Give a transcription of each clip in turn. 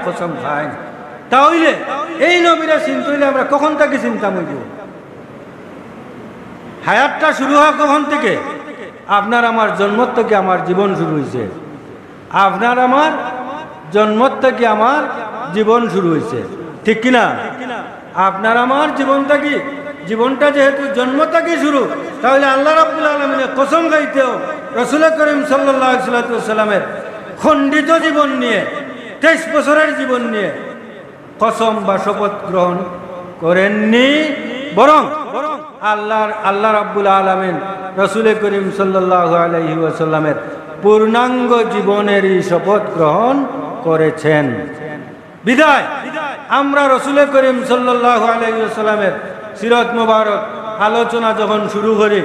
কসম খাই তাহলে এই নবীরা চিন্তা হইলে আমরা কখন থেকে চিন্তা হইব হায়াতটা শুরু হয় কখন থেকে আপনার আমার জন্ম থেকে আমার জীবন শুরু হয়েছে আপনার আমার জন্ম থেকে আমার জীবন শুরু হয়েছে ঠিক কিনা আপনার আমার জীবনটা যেহেতু জন্ম থেকে শুরু তাহলে আল্লাহ রাব্বুল আলামিনের কসম খাইতেও রাসূল করিম সাল্লাল্লাহু আলাইহি ওয়াসাল্লামের খণ্ডিত জীবন নিয়ে 23 বছরের জীবন নিয়ে কসম বা শপথ গ্রহণ করেননি বরং আল্লাহ রাব্বুল আলামিন রাসূল করিম সাল্লাল্লাহু আলাইহি ওয়াসাল্লামের পূর্ণাঙ্গ জীবনেরই শপথ গ্রহণ করেছেন বিদায় আমরা রাসূল করিম সাল্লাল্লাহু আলাইহি ওয়াসাল্লামের সিরাত মুবারক আলোচনা যখন শুরু করি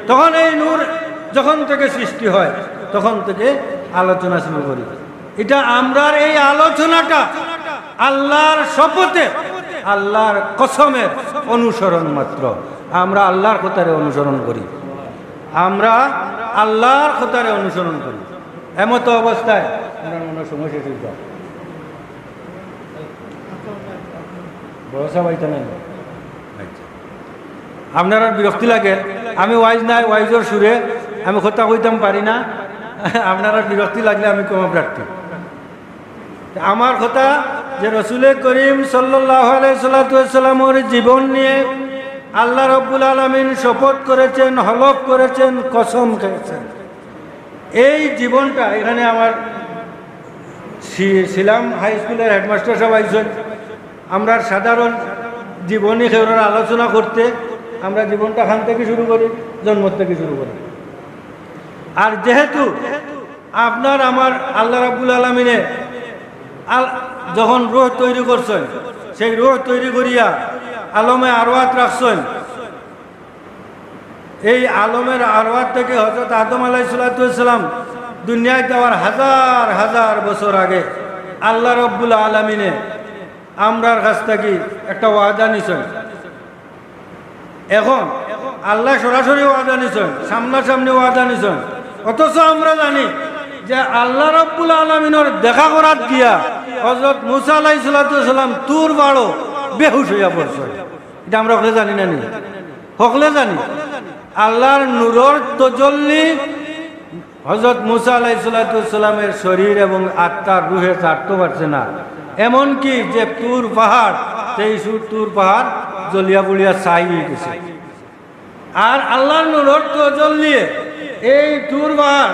তখন এই নূর যখন থেকে সৃষ্টি হয় তখন থেকে আলোচনা শুরু করি এটা আমরার এই আলোচনাটা আল্লাহর শপথে আল্লাহর কসমের অনুসরণ মাত্র আমরা আল্লাহর কথারে অনুসরণ করি আমরা আল্লাহর কথারে অনুসরণ করি এমতো অবস্থায় আমরা মনে সময় শেষ হয়ে যায় ভরসা পাইতে নাই আপনারা বিরক্তি লাগে আমি ওয়াইজ নাই ওয়াইজের সুরে আমি কথা কইতাম পারি না আপনারা বিরক্তি লাগলে আমি কম প্রার্থী আমার কথা যে রাসূল করিম সাল্লাল্লাহু আলাইহি ওয়াসাল্লামের জীবন নিয়ে আল্লাহ রাব্বুল আলামিন শপথ করেছেন হলফ করেছেন কসম খেয়েছেন এই জীবনটা এখানে আমার ছিলাম হাই স্কুলের হেডমাস্টার সাহেব আইছেন আমরা সাধারণ জীবনী খেউরের আলোচনা করতে আমরা জীবনটা খান থেকে শুরু করি জন্ম থেকে শুরু করি আর যেহেতু আপনার আমার আল্লাহ রাব্বুল আলামিনে যখন রূহ তৈরি করছেন সেই রূহ তৈরি করিয়া আলমে আরওয়াত রাখছেন এই আলমের আরওয়াত থেকে হযরত আদম আলাইহিস সালাম দুনিয়ায় যাওয়ার হাজার হাজার বছর আগে আল্লাহ রাব্বুল আলামিনে আমরার কাছ থেকে একটা ওয়াদা নিছেন এখন আল্লাহ সরাসরি ওয়াদা নিছেন সামনাসামনি ওয়াদা নিছেন অথচ আমরা জানি যে আল্লাহ রাব্বুল আলামিনের দেখা করার গিয়া হযরত মুসা আলাইহিস সালাম তুর বাড়ো বেহুশ হইয়া পড়ছে এটা আমরা হকলে জানি না নি হকলে জানি আল্লাহর নূরের তাজাল্লি হযরত মুসা আলাইহিস সালামের শরীর এবং আত্মার রূহে ছাড়তে পারছে না এমনকি যে তুর পাহাড় সেই তুর পাহাড় জ্বলিয়া পুড়িয়া ছাই হয়ে গেছে আর আল্লাহর নূরের তাজাল্লি এই তুর পাহাড়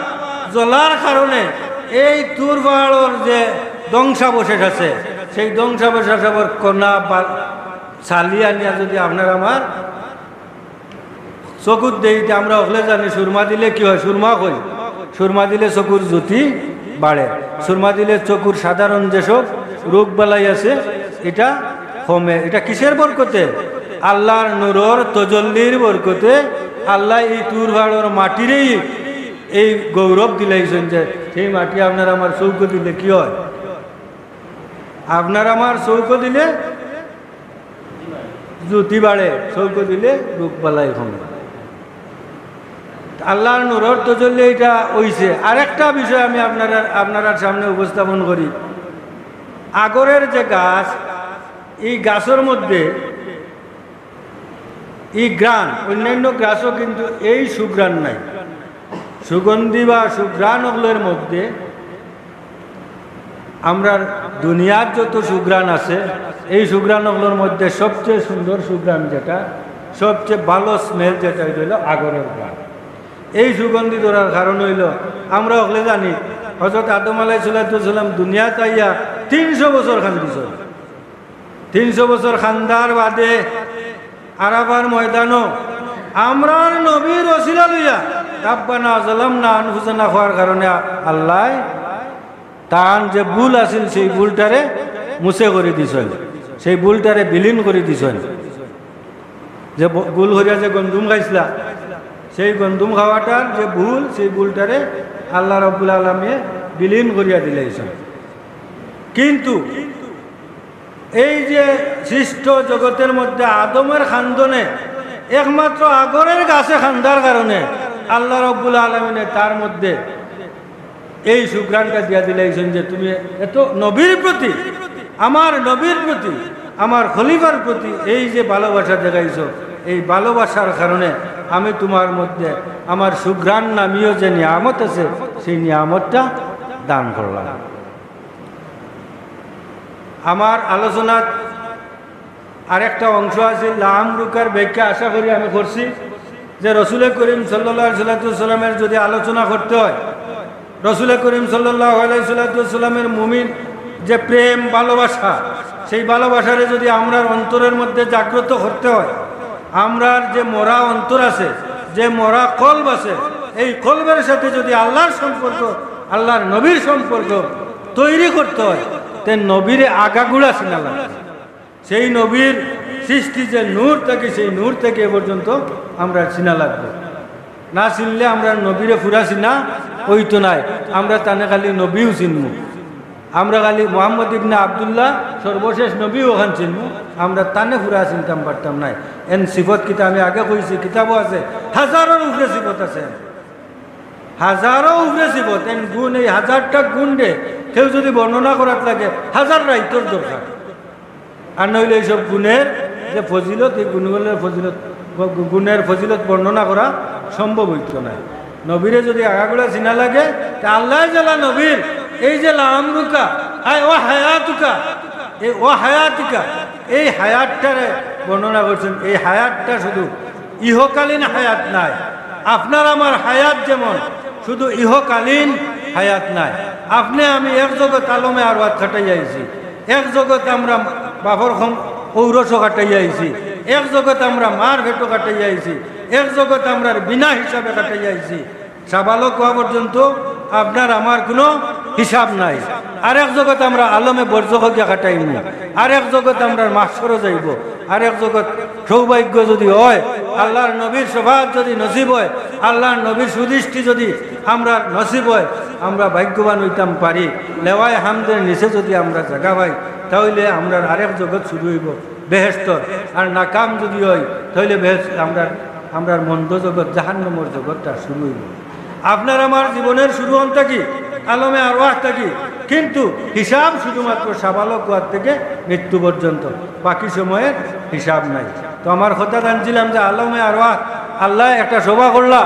জ্বলার কারণে এই তুর পাহাড়ের যে ধ্বংসাবশেষ আছে সেই ধ্বংসাবশেষের কণা বা ছালিয়া নিয়ে যদি আপনার আমার চকুর দেইতে আমরা হলে জানি সুরমা দিলে কি হয় সুরমা কই সুরমা দিলে চকুর জ্যোতি বাড়ে সুরমা দিলে চকুর সাধারণ যেসব রোগ বালাই আছে এটা কমে এটা কিসের বরকতে আল্লাহর নূরের তাজাল্লির বরকতে আল্লাহ এই তুর পাহাড়ের মাটিরেই এই গৌরব দিলাইছেন যে সেই মাটি আপনার আমার চৌক দিলে কি হয় আপনার আমার চৌক দিলে জ্যোতি বাড়ে চৌক দিলে রোগ বালাই কমে আল্লাহর নূরের তাজাল্লি এটা হইছে আরেকটা বিষয় আমি আপনার সামনে উপস্থাপন করি আগরের যে গাছ এই গাছের মধ্যে এই গ্রাণ অন্যান্য গাছও কিন্তু এই সুগ্রাণ নাই সুগন্ধি বা সুগ্রাণ ওগুলোর মধ্যে আমরা দুনিয়ার যত সুগ্রাণ আছে এই সুগ্রাণ ওগুলোর মধ্যে সবচেয়ে সুন্দর সুগ্রাণ যেটা সবচেয়ে ভালো স্মেল যেটা হইল আগরের গ্রাণ এই সুগন্ধি ধরার কারণ হইল আমরা ওগুলো জানি হযরত আদম আলাইহিস সালাম দুনিয়া তাইয়া 300 বছর খান্দিছিল 300 বছর খান্দার বাদে আরাফার ময়দানও আমরার নবীর ওসিলা লইয়া রাব্বানা যালামনা আনফুসানা হওয়ার কারণে আল্লাহ তার যে ভুল আছিল সেই ভুলটারে মুছে করে দিছেন সেই ভুলটারে বিলীন করে দিছেন যে ভুল হইয়া যে গন্ধুম খাইছিলা সেই গন্ধুম খাওয়াটার যে ভুল সেই ভুলটারে আল্লাহ রাব্বুল আলামিন বিলীন করিয়া দিলেছেন কিন্তু এই যে সৃষ্ট জগতের মধ্যে আদমের খান্দনে একমাত্র আগরের গাছে খান্দার কারণে আল্লাহ রাব্বুল আলামিন তার মধ্যে এই সুগ্রাণটা দিয়া দিলেছেন যে তুমি এত নবীর প্রতি আমার নবীর প্রতি, আমার খলিফার প্রতি এই যে ভালোবাসা দেখাইছো, এই ভালোবাসার কারণে আমি তোমার মধ্যে আমার সুঘ্রাণ নামীয় যে নিয়ামত আছে সেই নিয়ামতটা দান করলাম। আমার আলোচনার আরেকটা অংশ আছে লামরুকার ব্যাখ্যা আশা করি আমি করছি যে রসুল করিম সাল্লাল্লাহু আলাইহি সাল্লামের যদি আলোচনা করতে হয়, রসুল করিম সাল্লাল্লাহু আলাইহি সাল্লামের মুমিন যে প্রেম ভালোবাসা, সেই ভালোবাসারে যদি আমরার অন্তরের মধ্যে জাগ্রত করতে হয়, আমরার যে মরা অন্তর আছে, যে মরা কলব আছে, এই কলবের সাথে যদি আল্লাহর সম্পর্ক, আল্লাহর নবীর সম্পর্ক তৈরি করতে হয়, তে নবীরে আগাগুড়া চিনা লাগবে। সেই নবীর সৃষ্টি যে নূর থাকে, সেই নূর থেকে এ পর্যন্ত আমরা চিনা লাগবে। না চিনলে আমরা নবীরে ফুরা চিনা হইতো নাই, আমরা তানে খালি নবীও চিনবো, আমরা খালি মোহাম্মদ ইবনে আবদুল্লাহ সর্বশেষ নবী ওখান চিনবো, আমরা তানে ফুরা চিনতাম পারতাম নাই। এন সিফত কিতা আমি আগে কইছি, কিতাবও আছে, হাজারের উপরে সিফত আছে, হাজারও উপরে সিফত। এন গুণ, এই হাজারটা গুণ দে কেউ যদি বর্ণনা করার লাগে হাজার রাইতর দরকার। আর নইলে এইসব গুণের যে ফজিলত, এই গুণগুলোর ফজিলত, গুণের ফজিলত বর্ণনা করা সম্ভব হইত না। নবীরে যদি আগাগুলা চিনা লাগে, তা আল্লাহ জালা নবীর এই যে লামরুকা আয় ও হায়াতুকা, এই ও হায়াতিকা, এই হায়াতটারে বর্ণনা করছেন। এই হায়াতটা শুধু ইহকালীন হায়াত নাই, আপনার আমার হায়াত যেমন শুধু ইহকালীন হায়াত নাই। আপনি আমি এক জগৎ আলমে আর খাটাই আইছি, এক জগৎ আমরা বাপর ঔরস কাটাই আইছি, এক জগৎ আমরা মার ভেটো কাটাই আইছি, এক জগৎ আমরা বিনা হিসাবে কাটাই আইছি। সাবালক হওয়া পর্যন্ত আপনার আমার কোনো হিসাব নাই। আর এক জগৎ আমরা আলমে বর্জকিয়া কাটাইনি, আর এক জগৎ আমরা মাসরও যাইব, আর এক জগৎ সৌভাগ্য যদি হয়, আল্লাহর নবীর শফাত যদি নসিব হয়, আল্লাহর নবীর সুদৃষ্টি যদি আমরা নসিব হয়, আমরা ভাগ্যবান হইতাম পারি। লেওয়ায় হামদের নিচে যদি আমরা জায়গা পাই, তাহলে আমরা আরেক জগৎ শুরু হইব বেহেশতর। আর নাকাম যদি হয়, তাহলে আমরা মন্দ জগৎ, জাহান্নামের জগৎটা শুরু হইব। আপনার আমার জীবনের শুরু হনটা কি আলমে আরওয়াহ থাকি, কিন্তু হিসাব শুধুমাত্র সাবালক হওয়ার থেকে মৃত্যু পর্যন্ত, বাকি সময়ের হিসাব নাই। তো আমার কথা জানছিলাম যে আলমে আরওয়াহ আল্লাহ একটা সভা করলা,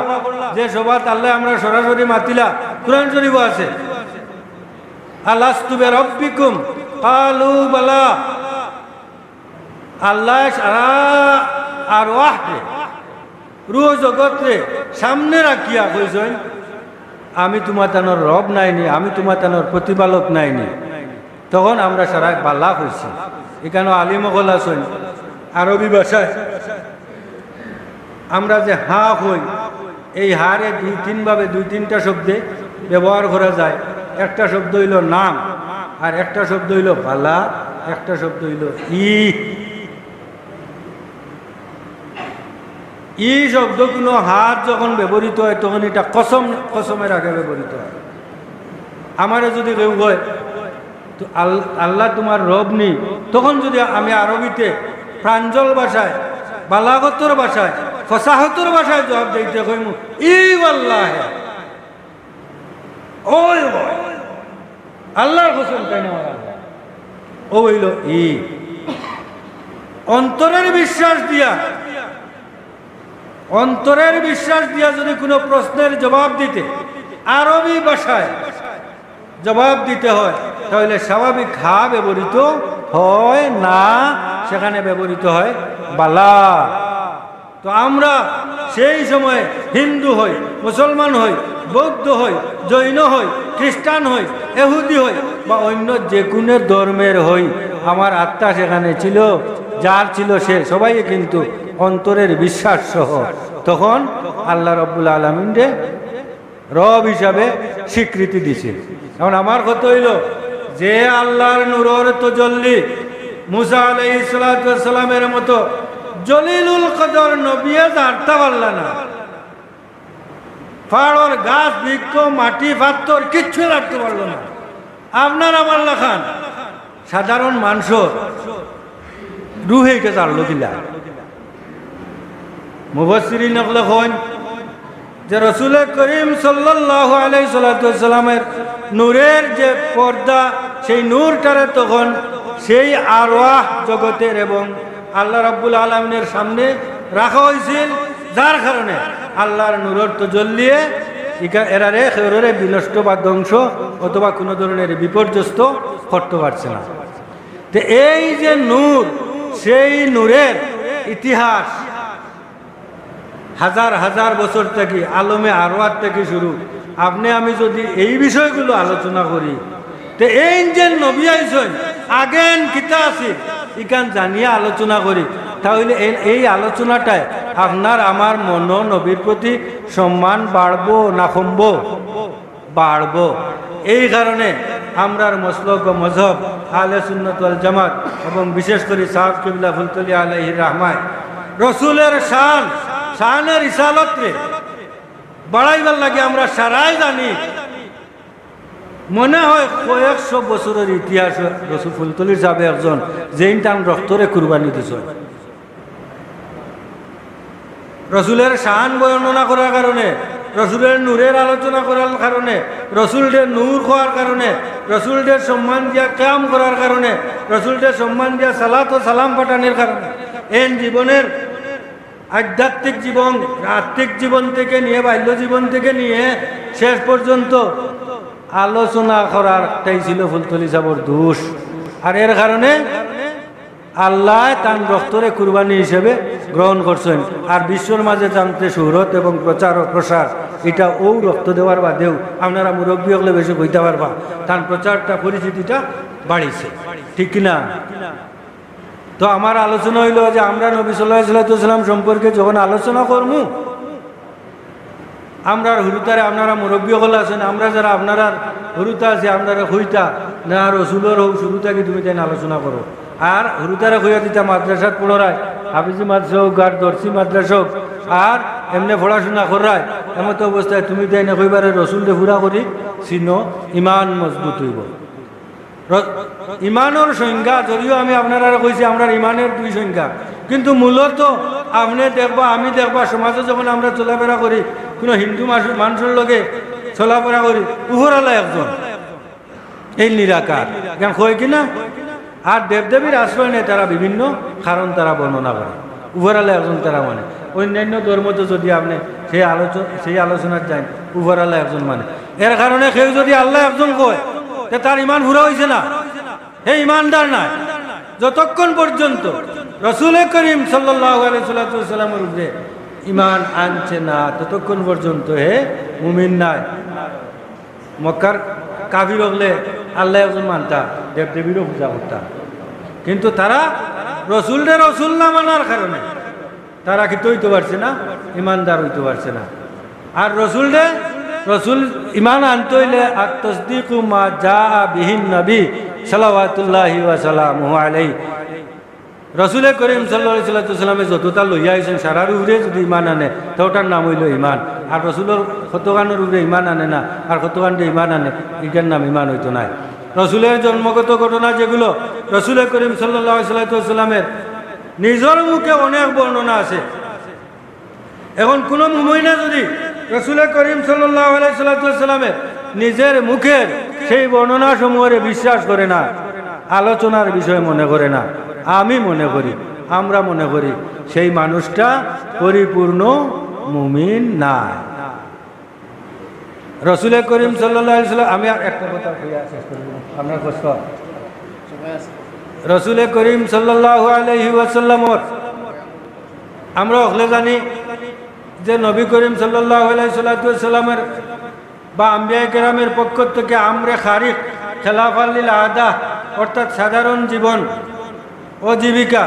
যে সভা আল্লাহ আমরা সরাসরি মাতিলা, কুরআন শরীফ আছে, আলাস্তু বিরাব্বিকুম ক্বালু বালা। আল্লাহ সারা আরওয়াহ রূহ জগৎ রে সামনে রাখিয়া কইছেন, আমি তোমার তানোর রব নাইনি, আমি তোমার তানোর প্রতিপালক নাইনি। তখন আমরা সারা বালা হয়েছি। এখানে আলিমগল আছেন আরবি ভাষায় আমরা যে হা হই, এই হারে দুই তিনটা শব্দে ব্যবহার করা যায়। একটা শব্দ হইল নাম, আর একটা শব্দ হইল বালা, একটা শব্দ হইল ই শব্দ কোনো হাত যখন ব্যবহৃত হয়, তখন এটা কসম, কসমের আগে ব্যবহৃত হয়। আমারে যদি কেউ হয় তো আল্লাহ তোমার রব নি, তখন যদি আমি আরবিতে প্রাঞ্জল ভাষায়, বালাগতর ভাষায়, ফসাহতর ভাষায় জবাব দিতে কইমু ই আল্লাহ, ওই আল্লাহর কসম, তাই না? ও হইল ই অন্তরের বিশ্বাস দিয়া, অন্তরের বিশ্বাস দিয়া যদি কোনো প্রশ্নের জবাব দিতে আরবি ভাষায় জবাব দিতে হয়, তাহলে স্বাভাবিক হা ব্যবহৃত হয় না, সেখানে ব্যবহৃত হয় বালা। তো আমরা সেই সময়ে হিন্দু হই, মুসলমান হই, বৌদ্ধ হই, জৈন হই, খ্রিস্টান হই, এহুদি হই, বা অন্য যে কোনো ধর্মের হই, আমার আত্মা সেখানে ছিল, যার ছিল সে সবাই কিন্তু অন্তরের বিশ্বাস সহ তখন আল্লাহ রাব্বুল আলামিনকে রব হিসাবে স্বীকৃতি দিছে। এখন আমার কথা হইল যে আল্লাহর নূরের তাজাল্লি মুসা আলাইহিস সালাতু ওয়াস সালামের মতো জলিলুল কদর নবী জানতে পারল না, পাহাড়ের গাছ বৃক্ষ মাটি পাথর কিচ্ছু রাখতে পারল না। আপনার আমার লেখান সাধারণ মানুষের রুহে কে জানলো কিলা? মুফাসসিরিন লেখেন যে রাসূল করিম সাল্লাল্লাহু আলাইহি সাল্লামের নূরের যে পর্দা, সেই নূরটারে তখন সেই আরওয়াহ জগতের এবং আল্লাহ রাব্বুল আলামিনের সামনে রাখা হয়েছিল, যার কারণে আল্লাহর নূরের তজল্লিয়ে এরারে খেররে বিনষ্ট বা ধ্বংস অথবা কোনো ধরনের বিপর্যস্ত করতে পারছে না। তো এই যে নূর, সেই নূরের ইতিহাস হাজার হাজার বছর থেকে আলমে আরওয়াত থেকে শুরু। আপনি আমি যদি এই বিষয়গুলো আলোচনা করি, তো এই যে নবী আইছেন আগেন কিতা আছে ইকান জানিয়ে আলোচনা করি, তাহলে এই আলোচনাটায় আপনার আমার মন নবীর প্রতি সম্মান বাড়বো না কমবো? বাড়বো। এই কারণে আমরার মসলক ও মজহব আহলে সুন্নাত ওয়াল জামাত এবং বিশেষ করে সাহেব কিবলা ফুলতলি আলাইহির রহমায় রসুলের শানের ইসালতরে বাড়াইবার লাগে আমরা সারাই জানি। মনে হয় কয়েকশো বছরের ইতিহাস রসুল ফুলতলির সাহেব একজন যেইন টান রক্তরে কুরবানি দিছ। রসুলের শান বর্ণনা করার কারণে, রসুলের নূরের আলোচনা করার কারণে, রসুলদের নূর হওয়ার কারণে, রসুলদের সম্মান দিয়া ক্যাম করার কারণে, রসুলদের সম্মান দিয়া সালাত ও সালাম পাঠানোর কারণে এই জীবনের আধ্যাত্মিক জীবন, আত্মিক জীবন থেকে নিয়ে বাল্য জীবন থেকে নিয়ে শেষ পর্যন্ত আলোচনা করারটাই ছিল ফুলতলি সাহেবের দোষ। আর এর কারণে আল্লাহ তার রক্তরে কুরবানি হিসেবে গ্রহণ করছেন। আর বিশ্বর মাঝে জানতে সুরত এবং প্রচার ও প্রসার এটা ও রক্ত দেওয়ার বাদেও আপনারা মুরব্বী হলে বেশি কইতে পারবা, তার প্রচারটা পরিচিতিটা বাড়িছে, ঠিক কিনা? তো আমার আলোচনা হইল যে আমরা নবী সাল্লাল্লাহু আলাইহি ওয়াসাল্লাম সম্পর্কে যখন আলোচনা করবো, আমরা হুরুতারে আপনারা মুরব্বী হলে আছেন, আমরা যারা আপনারা হুরুতা আছে আপনারা হইতা না রসুলের হোক শুরুটাকে তুমি তাই আলোচনা করো। আর হুরুতারে হইয়া দিতা মাদ্রাসাত পড়ায়, হাফিজি মাদ্রাসা হোক আর দর্শি মাদ্রাসা হোক, আর এমনি পড়াশোনা করায় এমত অবস্থায় তুমি তাই না কইবারে রসুলকে পুরা করি চিহ্ন ইমান মজবুত হইব। ইমানের সংজ্ঞা যদিও আমি আপনারা কইছি আমরা ইমানের দুই সংজ্ঞা, কিন্তু মূলত আপনি দেখবা আমি দেখবা সমাজে যখন আমরা চলাফেরা করি, কোনো হিন্দু মানুষের লগে চলাফেরা করি, উপরালা একজন এই নিরাকার কেন কয় কিনা। আর দেবদেবীর আশ্রয় নেই তারা বিভিন্ন কারণ তারা বর্ণনা করে, উপরালা একজন তারা মানে। অন্যান্য ধর্মতে যদি আপনি সেই আলোচনার যান, উপরালা একজন মানে। এর কারণে কেউ যদি আল্লাহ একজন কয় তার ইমান পুরা হয়েছে না, হে ইমানদার নাই। যতক্ষণ পর্যন্ত রসুল করিম সাল্লাল্লাহু আলাইহি ওয়াসাল্লামের উপরে ইমান আনছে না, ততক্ষণ পর্যন্ত হে মুমিন নাই। মক্কার কাফির হলে আল্লাহ একজন মানতা, দেবদেবীরও পূজা করতা, কিন্তু তারা রসুলদের রসুল না মানার কারণে তারা কিন্তু হইতে পারছে না, ইমানদার হইতে পারছে না। আর রসুল ইমান আনতে হইলে আর তসদিকু মা জাআ বিহিন নবী সাল্লাল্লাহু ওয়া সাল্লামু আলাইহি, রসুল করিম সাল্লাল্লাহু আলাইহি ওয়াসাল্লামে যতটা লইয়া আইছেন সারার উপরে যদি ইমান আনে তো ওটার নাম হইল ইমান। আর রসুলের কতগানের উপরে ইমান আনে না আর কতগানটা ইমান আনে, এটার নাম ইমান হইতো নাই। রসুলের জন্মগত ঘটনা যেগুলো রসুল করিম সাল্লাল্লাহু আলাইহি ওয়াসাল্লামের নিজের মুখে অনেক বর্ণনা আছে। এখন কোনো মুমিনা যদি রসুল করিম সাল্লাল্লাহু আলাইহি ওয়াসাল্লামের নিজের মুখের সেই বর্ণনা সমূহের বিশ্বাস করে না, আলোচনার বিষয় মনে করে না, আমি মনে করি, আমরা মনে করি সেই মানুষটা পরিপূর্ণ মুমিন না। রসুল করিম সাল্লাল্লাহু আলাইহি ওয়াসাল্লাম, আমি একটা কথা শেষ করব, আপনার কষ্ট। রসুল করিম সাল্লাল্লাহু আলাইহি ওয়াসাল্লামর আমরা অখলে জানি যে নবী করিম সাল্লাল্লাহু আলাইহি ওয়াসাল্লামের বা আম্বিয়া কেরামের পক্ষ থেকে আমরা খারিক খেলাফাল্লিল আদা অর্থাৎ সাধারণ জীবন ও জীবিকা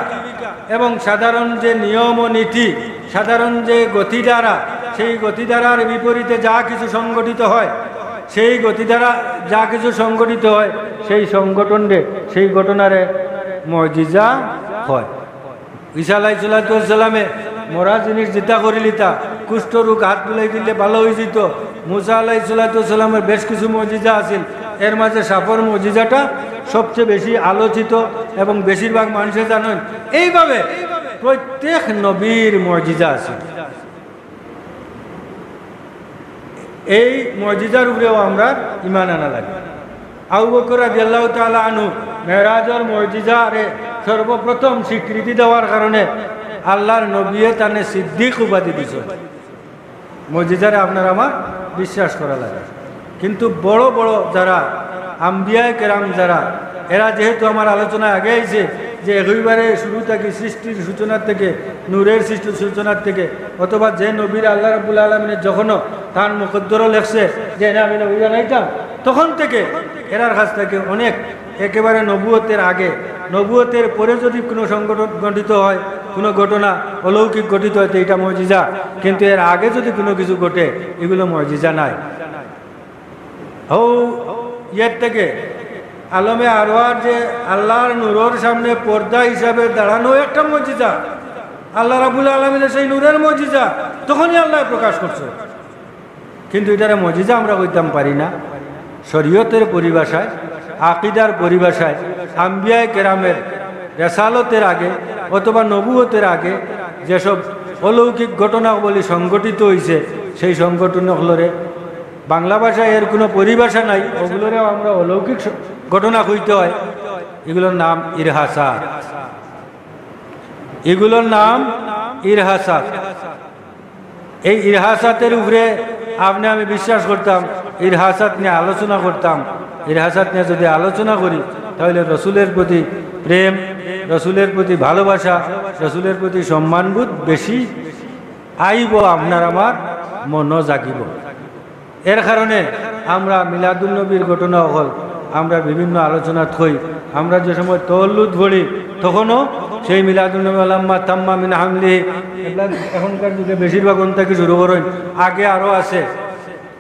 এবং সাধারণ যে নিয়ম ও নীতি, সাধারণ যে গতিধারা, সেই গতিধারার বিপরীতে যা কিছু সংগঠিত হয়, সেই গতিধারা যা কিছু সংগঠিত হয় সেই সংগঠনে সেই ঘটনারে মুজিজা হয়। ঈসা আলাইহিস সালামে মরা জিনিস যেটা করে লিতা, কুষ্ঠরোগ হাত বুলাই দিলে ভালো হয়ে যেত। মুসা আলাইহিস সালামের বেশ কিছু মুজিজা আছিল, এর মাঝে সাপর মুজিজাটা সবচেয়ে বেশি আলোচিত এবং বেশিরভাগ মানুষে জানেন। এইভাবে প্রত্যেক নবীর মুজিজা আছে। এই মুজিজার উপরেও আমরা ঈমান আনা লাগে। আবু বকর রাদিয়াল্লাহু তাআলা আনহু মেরাজর মজিজারে সর্বপ্রথম স্বীকৃতি দেওয়ার কারণে আল্লাহর নবীয়ে তানে সিদ্দিক উপাধি দিয়েছে। মজিজারে আপনার আমার বিশ্বাস করা লাগে। কিন্তু বড় বড় যারা আম্বিয়ায়ে কেরাম যারা, এরা যেহেতু আমার আলোচনা আগে আইছে যে একেবারে শুরু থেকে সৃষ্টির সূচনার থেকে, নূরের সৃষ্টির সূচনার থেকে, অথবা যে নবীর আল্লাহ রাব্বুল আলামিনের যখনও তার মুকদ্দরও লেখছে যে না আমি নবী বানাইতাম, তখন থেকে এরার কাছ থেকে অনেক একেবারে নবুয়তের আগে, নবুয়তের পরে যদি কোনো সংগঠন গঠিত হয়, কোনো ঘটনা অলৌকিক গঠিত হয় তো এটা মুজিজা, কিন্তু এর আগে যদি কোনো কিছু ঘটে এগুলো মুজিজা নাই। ইয়ের থেকে আলমে আরওয়ার যে আল্লাহর নূরের সামনে পর্দা হিসাবে দাঁড়ানো একটা মুজিজা, আল্লাহ রাব্বুল আলামিনের সেই নূরের মুজিজা তখনই আল্লাহ প্রকাশ করছে। কিন্তু এটারে মুজিজা আমরা কইতাম পারি না। শরীয়তের পরিভাষায়, আকিদার পরিভাষায়, আম্বিয়ায়ে কেরামের রেসালতের আগে অথবা নবুয়তের আগে যেসব অলৌকিক ঘটনাবলী সংগঠিত হয়েছে, সেই সংগঠনগুলোরে বাংলা ভাষায় এর কোনো পরিভাষা নাই, ওগুলোরেও আমরা অলৌকিক ঘটনা কইতে হয়। এগুলোর নাম ইরহাসাত, এগুলোর নাম ইরহাসাত। এই ইরহাসাতের উপরে আপনি আমি বিশ্বাস করতাম, ইরহাসাত নিয়ে আলোচনা করতাম। ইরহাসাত নিয়ে যদি আলোচনা করি তাহলে রসুলের প্রতি প্রেম, রসুলের প্রতি ভালোবাসা, রসুলের প্রতি সম্মানবোধ বেশি আইব, আপনার আমার মনও জাগিব। এর কারণে আমরা মিলাদুল নবীর ঘটনা হল আমরা বিভিন্ন আলোচনা থই। আমরা যে সময় তওয়াল্লুদ পড়ি তখনও সেই মিলাদুল নবী আলাম্মা তাম্মা মিন হামলিহি, এখনকার যুগে বেশিরভাগ থেকে শুরু করেন, আগে আরও আছে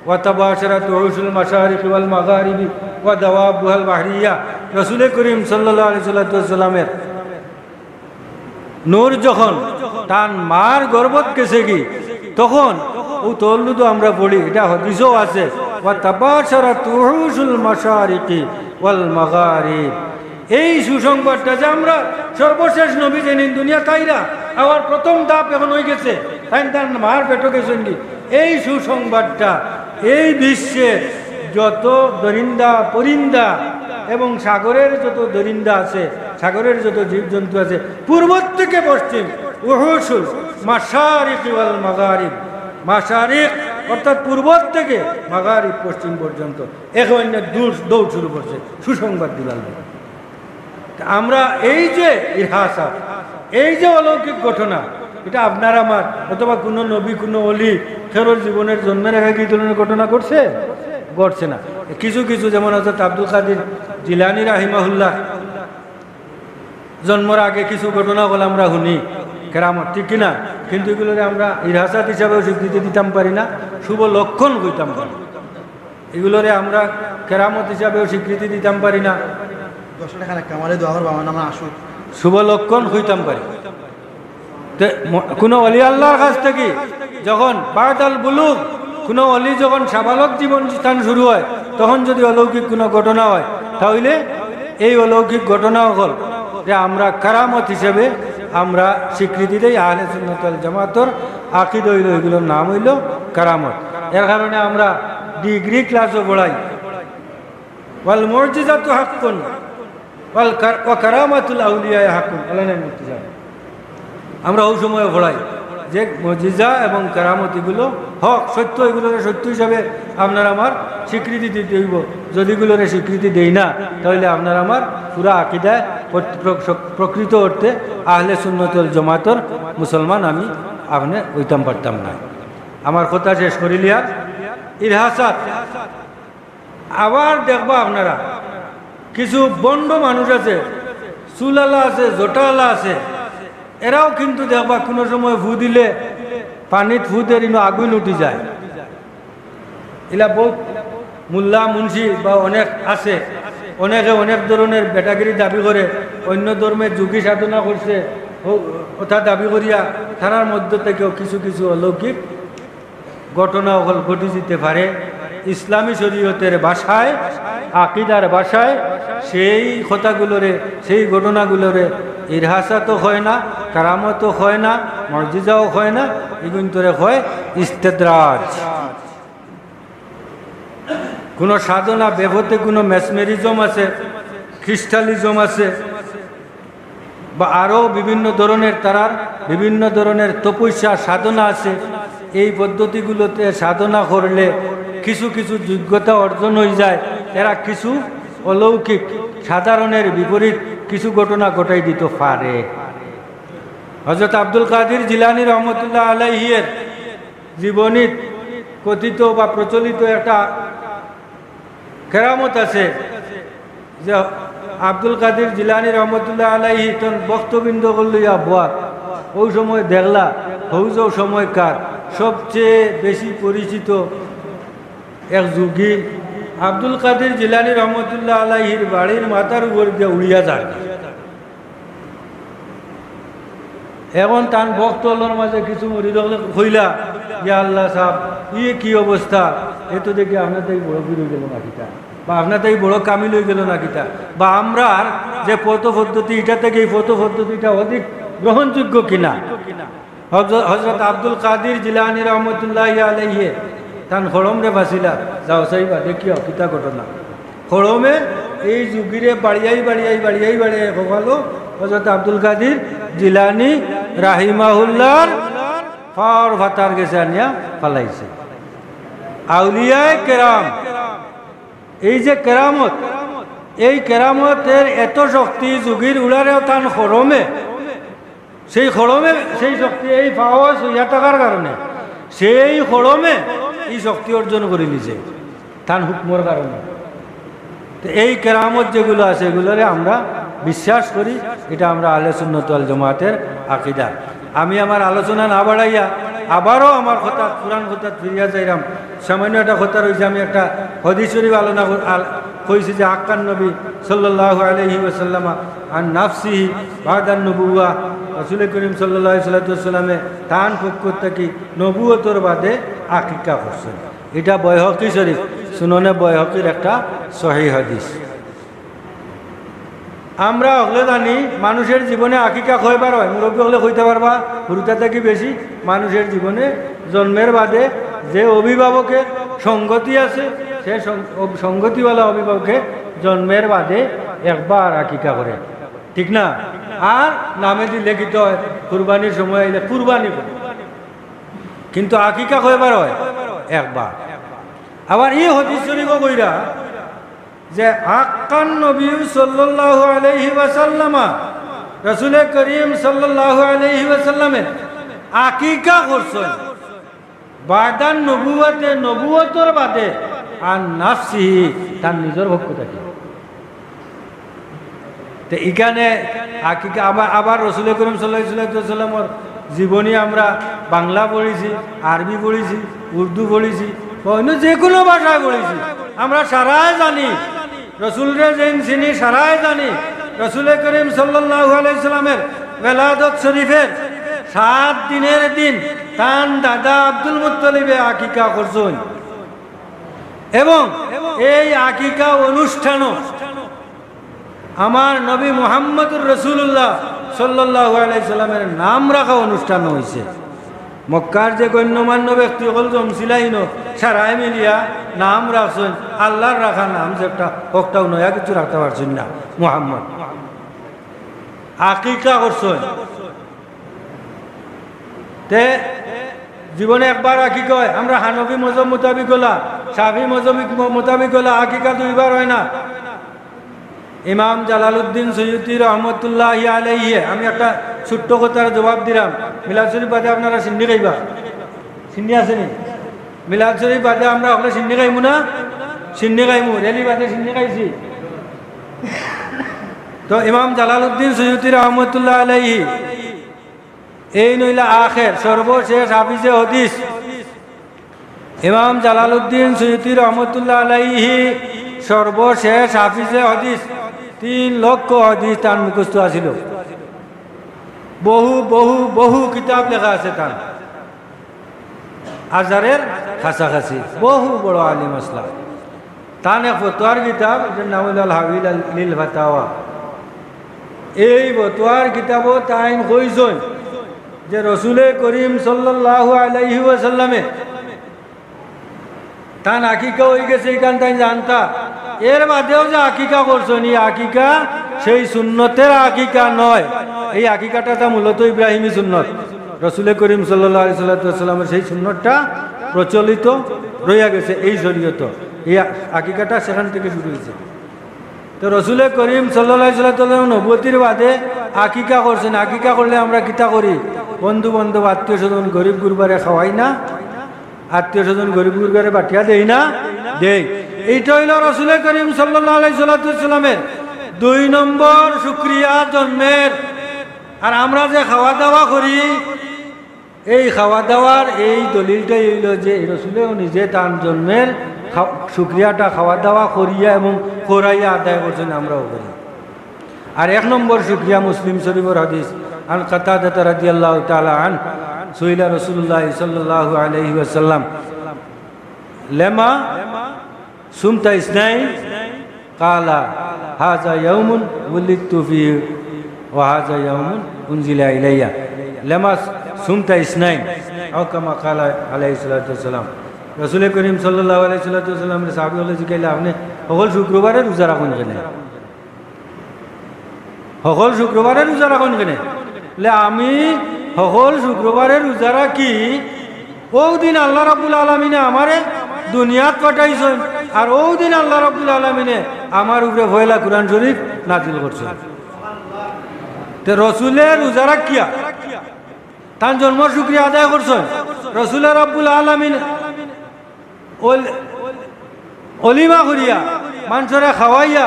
ওয়াতাবাশারাতু উরুশুল মাশারিকি ওয়াল মাগারিবি ওয়া দাওয়াবুহাল বাহরিয়া। রাসূল করিম সাল্লাল্লাহু আলাইহি ওয়াসাল্লামের নূর যখন তার মার গর্ভত গেছে কি, তখন ও তওয়াল্লুদ আমরা পড়ি, এটা হাদিসও আছে ওয়াতাবাশারাতু উরুশুল মাশারিকি ওয়াল মাগারিব। এই সুসংবাদটা যে আমরা সর্বশেষ নবী যেদিন দুনিয়া তাইরা আবার প্রথম ধাপ এখন হয়ে গেছে, তাই তার মার পেটো গেছেন কি, এই সুসংবাদটা এই বিশ্বের যত দরিন্দা পরিন্দা এবং সাগরের যত দরিন্দা আছে, সাগরের যত জীবজন্তু আছে, পূর্ব থেকে পশ্চিম, উহুসুল মাশারিক ওয়াল মাগারিব, মাশারিক অর্থাৎ পূর্ব থেকে মাগারিব পশ্চিম পর্যন্ত এক অন্য দৌড় শুরু করছে সুসংবাদ দিলাম। আমরা এই যে ইতিহাস, এই যে অলৌকিক ঘটনা, এটা আপনার আমার অথবা কোনো নবী কোনো অলি ফেরোর জীবনের জন্মের আগে কি ধরনের ঘটনা ঘটছে? ঘটছে না। কিছু কিছু যেমন হজরত আব্দুল কাদের জিলানী রাহিমাহুল্লাহ জন্মের আগে কিছু ঘটনা বলে আমরা শুনি কেরামত, ঠিক কিনা? কিন্তু এগুলোরে আমরা ইতিহাস হিসাবেও স্বীকৃতি দিতাম পারি না, শুভ লক্ষণ হইতাম পারি। এগুলোরে আমরা কেরামত হিসাবেও স্বীকৃতি দিতাম পারি না, শুভ লক্ষণ হইতাম পারি। কোনো অলি আল্লাহর কাছ থেকে যখন বাদাল বুলুগ, কোনো অলি যখন সাবালক জীবন স্থান শুরু হয়, তখন যদি অলৌকিক কোনো ঘটনা হয়, তাহলে এই অলৌকিক ঘটনা হল যে আমরা কারামত হিসেবে আমরা স্বীকৃতি দিই। আহলে সুন্নাত ওয়াল জামাতের আকীদা হইল, এগুলোর নাম হইল কারামত। এর কারণে আমরা ডিগ্রি ক্লাসও পড়াই। ওয়াল মুজিজাতু হাক্কুন ওয়া কারামাতুল আউলিয়া হাক্কুন, আমরা ওই সময় পড়াই যে মুজিজা এবং কারামত এগুলো হক, সত্য, এগুলোর সত্য হিসাবে আপনার আমার স্বীকৃতি দিতে হইব। যদি এগুলোর স্বীকৃতি দেই না, তাহলে আপনার আমার পুরা আকীদায় প্রকৃত অর্থে আহলে সুন্নাত ওয়াল জামাতের মুসলমান আমি আপনি হইতাম পারতাম না। আমার কথা শেষ করিলিয়া ইতিহাসাত। আবার দেখবা আপনারা কিছু বন্ড মানুষ আছে, চুলালা আছে, জোটালা আছে, এরাও কিন্তু দেখবা কোনো সময় ফু দিলে পানিত ফু দিয়ে আগুন উঠি যায়। এলা বহুত মোল্লা মুন্সি বা অনেক আছে, অনেকে অনেক ধরনের বেটাগিরি দাবি করে, অন্য ধর্মের যুগী সাধনা করছে কথা দাবি করিয়া তার মধ্য থেকেও কিছু কিছু অলৌকিক ঘটনা ঘটে যেতে পারে। ইসলামী শরীয়তের ভাষায়, আকীদার ভাষায় সেই কথাগুলোরে, সেই ঘটনাগুলোরে ইরহাসাতও হয় না, কারামতও হয় না, মুজিজাও হয় না, এগুলোরে হয় ইস্তেদরাজ। কোনো সাধনা বেভতে কোনো মেসমেরিজম আছে, খ্রিস্টালিজম আছে, বা আরও বিভিন্ন ধরনের তারার বিভিন্ন ধরনের তপস্যা সাধনা আছে। এই পদ্ধতিগুলোতে সাধনা করলে কিছু কিছু যোগ্যতা অর্জন হয়ে যায়। এরা কিছু অলৌকিক সাধারণের বিপরীত কিছু ঘটনা ঘটাই দিতে পারে। হযরত আব্দুল কাদের জিলানী রহমতুল্লাহ আলাইহির জীবনী কথিত বা প্রচলিত একটা কেরামত আছে যে আব্দুল কাদের জিলানী রহমতুল্লাহ আলাইহি তখন বক্তবৃন্দ লইয়া বয়াত, ওই সময় দেখলা হৌজ সময়কার সবচেয়ে বেশি পরিচিত এক যুগী আব্দুল কাদের জিলানী রহমতুল্লাহ আলাইহির বাড়ির মাথার উপর দিয়ে উড়িয়া যায়। এখন তান ভক্তর মাঝে কিছু মরিদ হইলা, ইয়া আল্লাহ সাহেব ইয়ে কি অবস্থা, এ তো দেখি আপনার তাই বড় বির হয়ে গেল নাকিটা, বা আপনার তাই বড় কামিল হয়ে গেল নাকিটা, বা আমরা যে পথ পদ্ধতি এটা থেকে এই পথ পদ্ধতিটা অধিক গ্রহণযোগ্য কিনা। হযরত আব্দুল কাদের জিলানী রহমতুল্লাহ আলাইহি তান খড়মরে বাঁচিলা, যাও চাইবা দেখিও কিতা ঘটনা। খড়মে এই যুগিরে বাড়িয়াই বাড়িয়াই বাড়িয়াই বাড়িয়াই হলো হযরত আব্দুল কাদের জিলানী রাহিমাহুল্লাহর ফর ভাতার গেছে আনিয়া ফালাইছে। আউলিয়ায়ে কেরাম, এই যে কেরামত, এই কেরামতের এত শক্তি যুগির উড়ারেও তান খড়মে, সেই খড়মে সেই শক্তি এই পাওয়া হইয়া থাকার কারণে সেই খড়মে এই শক্তি অর্জন করে নিছে তান হুকমর কারণে। তো এই কেরামত যেগুলো আছে এগুলোরে আমরা বিশ্বাস করি, এটা আমরা আহলে সুন্নাত ওয়াল জামাতের আকীদা। আমি আমার আলোচনা না বাড়াইয়া আবারও আমার কথা পুরান কথা ফিরিয়া যাইলাম। সামান্য একটা কথা রয়েছে, আমি একটা হাদিস শরীফ আলোচনা কইছি যে আক্কান নবী সাল্লাল্লাহু আলাইহি ওয়াসাল্লাম আন নাফসিহি বাদান নবুওয়া, রাসূল করিম সাল্লাল্লাহু আলাইহি ওয়াসাল্লামে তান পক্ষ থেকে নবুয়তর বাদে আকিকা করছেন। এটা বাইহাকী শরীফ, সুননে বাইহাকীর একটা সহিহ হাদিস। আমরা হলে জানি মানুষের জীবনে আকিকা কয়বার হয়, মুরব্বী হলে কইতে পারবা, হুরুতা থেকে বেশি মানুষের জীবনে জন্মের বাদে যে অভিভাবকের সঙ্গতি আছে সে সঙ্গতিওয়ালা অভিভাবকের জন্মের বাদে একবার আকিকা করে, ঠিক না? আর নামে দি লিখিত হয় কুরবানির সময় আইলে কুরবানি করে, কিন্তু আকিকা কয়বার হয়? একবার। আবার এই হাদিস শরীফও কইরা যে আক্কান নবী সাল্লাল্লাহু আলাইহি ওয়াসাল্লাম, রাসূল করিম সাল্লাল্লাহু আলাইহি ওয়াসাল্লামে আকিকা করছেন বাদান নবুয়তে, নবুয়তর বাদে, আর নাফসিহি তার নিজের পক্ষ থেকে। তো এখানে আকিকা আবার রাসূল করিম সাল্লাল্লাহু আলাইহি ওয়াসাল্লামের জীবনী আমরা বাংলা পড়েছি, আরবি পড়েছি, উর্দু পড়েছি, অন্য যে কোনো ভাষায় পড়েছি। আমরা সারাই জানি রসুলরে যেন চিনি, সারাই জানি রাসূল করিম সাল্লাল্লাহু আলাইহি সাল্লামের বেলাদত শরীফের 7 দিনের দিন তান দাদা আব্দুল মুত্তালিবে আকিকা করছেন, এবং এই আকিকা অনুষ্ঠানও আমার নবী মুহাম্মদুর রাসূলুল্লাহ সাল্লাল্লাহু আলাইহি সাল্লামের নাম রাখা অনুষ্ঠান হয়েছে। মক্কার যে গণ্যমান্য ব্যক্তি হল জমছিলাইন সারাই মিলিয়া নাম রাখছেন, আল্লাহর রাখা নাম যেটা একটাও নয়া কিছু রাখতে পারছেন না, মুহাম্মদ আকিকা করছেন। তে জীবনে একবার আকিকা হয়। আমরা হানফি মজহব মোতাবিক হলা, শাফি মজহব মোতাবিক হলা আকিকা 2 বার হয় না। ইমাম জালালউদ্দিন সৈয়দী রহমতুল্লাহি আলাইহি, আমি একটা ছোট্ট কথার জবাব দিলাম, মিলাদ শরীফ বাদে আপনারা সিন্নি খাইবা? সিন্নি আসেনি? মিলাদ শরীফ বাদে আমরা ওখানে সিন্নি খাইমু না? সিন্নি খাইমু, রেলি বাদে সিন্নি খাইছি। তো ইমাম জালালউদ্দিন সৈয়দী রহমতুল্লাহ আলাইহি এই নইলা আখের সর্বশেষ হাফিজে হাদিস ইমাম জালালউদ্দিন সৈয়দী রহমতুল্লাহ আলাইহি সর্বশেষ হাফিজে হাদিস, 3 লক্ষ হাদিস তার মুখস্থ আছিল। বহু বহু বহু কিতাব লেখা আছে তার, আজহারের কাছাকাছি, বহু বড় আলিম আসলাম। তার এক ফতোয়ার কিতাব, এটার নাম হল আল হাবিল লিল ফাতাওয়া। এই ফতোয়ার কিতাবও তাই কইছেন যে রাসূল করিম সাল্লাল্লাহু আলাইহি ওয়াসাল্লামে তান আকিকা হয়ে গেছে, এখান তাই জানতা এর বাদেও যে আকিকা করছেন, এই আকিকা সেই সুন্নতের আকিকা নয়। এই আকিকাটা মূলত ইব্রাহিমী সুন্নত। রসুল করিম সাল্লাল্লাহু আলাইহি সাল্লামের সেই সুন্নতটা প্রচলিত রইয়া গেছে এই শরীয়ত। এই আকিকাটা সেখান থেকে শুরু হয়েছে। তো রসুল করিম সাল্লাল্লাহু আলাইহি সাল্লাম নবুয়তির বাদে আকিকা করছেন। আকিকা করলে আমরা কিতা করি? বন্ধু বান্ধব আত্মীয় স্বজন গরিব গুরবারে খাওয়াই না? আত্মীয় স্বজন গরিব গুরবারে বাটিয়া দেই না? দেই। এইটা হইল রসুল করিম সাল্লাল্লাহু আলাইহি সাল্লামের 2 নম্বর শুকরিয়া জন্মের। আর আমরা যে খাওয়া দাওয়া করি, এই খাওয়া দাওয়ার এই দলিলটাই হইল যে রসুলেও নিজে তার জন্মের শুকরিয়াটা খাওয়া দাওয়া করিয়া এবং করাইয়া আদায় করছেন, আমরাও করি। আর 1 নম্বর শুকরিয়া মুসলিম শরীফের হাদিস আন কাতাদা রাদিয়াল্লাহু তাআলা আন সুইলা রাসূলুল্লাহ সাল্লাল্লাহু আলাইহি ওয়াসাল্লাম লেমা সুমতা ইসনাইন কালা হাযা ইয়াউমুন ওয়ালিদতু ফীহি ওয়া হাযা ইয়াউমুন উনজিলা ইলাইয়া লেমা সুমতা ইসনাইন আও কামা কালা আলাইহিস সালাতু ওয়াসসালাম। রাসূল করিম সাল্লাল্লাহু আলাইহি সাল্লামের সাহাবী হলে জিজ্ঞাসা, আপনি সকল শুক্রবারে রোজা রাখুন কেন? সকল শুক্রবারে রোজা রাখুন কেন? বলে আমি সকল শুক্রবারে রোজা রাখি, ওই দিন আল্লাহ রাব্বুল আলামিনে আমারে দুনিয়াত পাঠাইছেন, আর ওই দিন আল্লাহ রাব্বুল আলামিনে আমার উপরে পয়লা কুরআন শরীফ নাযিল করছেন। তে রসুলের রোজা রাখিয়া তার জন্ম শুকরিয়া আদায় করছেন। রসুল রাব্বুল আলামিন অলিমা করিয়া মানুষরা খাওয়াইয়া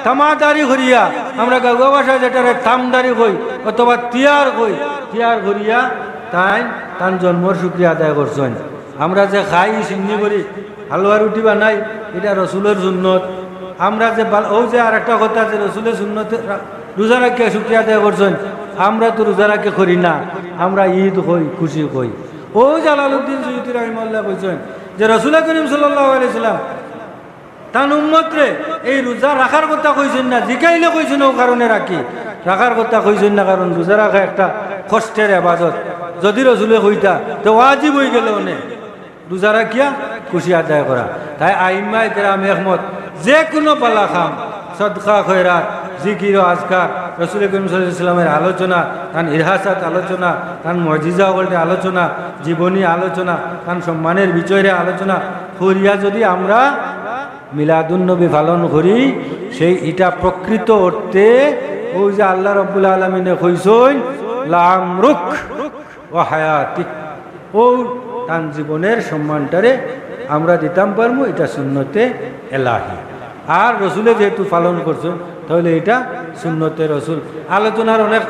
তামাদারি করিয়া, আমরা গাঁও ভাষায় যেটারে তামদারি কই অথবা তিয়ার কই, তিয়ার করিয়া তার জন্মর শুকরিয়া আদায় করছেন। আমরা যে খাই সিন্নি করি হালুয়া রুটি বানাই, এটা রসুলের সুন্নত। আমরা যে ও যে আর একটা কথা যে রসুলের সুন্নতে রোজা রাখিয়া শুকরিয়া আদায় করছেন, আমরা তো রোজা রাখে করি না, আমরা ঈদ কই, খুশি কই। ও জালালউদ্দিন সুয়ুতী রাহিমাহুল্লাহ কইছেন যে রসুল করিম সাল্লাল্লাহু আলাইহি সাল্লাম তান উম্মতরে এই রোজা রাখার কথা কইছেন না, জিকাইলে কইছেন ও কারণে রাখি, রাখার কথা কইছেন না, কারণ রোজা রাখা একটা কষ্টের ইবাদত। যদি রসুলে কইতা তো ওয়াজিব হয়ে গেল অনেক রোজা রাখিয়া খুশি আদায় করা। তাই আইম্মায়ে কেরাম একমত, যে কোনো পালা খাম, সদকা খয়রাত, জিকির ও আজকার, রসুল করিম সাল্লাল্লাহু আলাইহি সাল্লামের আলোচনা, তার ইরহাসাত আলোচনা, তার মুজিজা বলতে আলোচনা, জীবনী আলোচনা, তার সম্মানের বিষয়ে আলোচনা করিয়া যদি আমরা মিলাদুন্নবী পালন করি, সেই এটা প্রকৃত অর্থে ওই যে আল্লাহ রাব্বুল আলামিনে কইছেন লামরুক ওয়া হায়াতিক, ও তার জীবনের সম্মানটারে আমরা দিতাম পারবো। এটা সুন্নতে এলাহি। আর রসুলে যেহেতু পালন করছেন, তাহলে এটা সুন্নতে রসুল। আলোচনার অনেক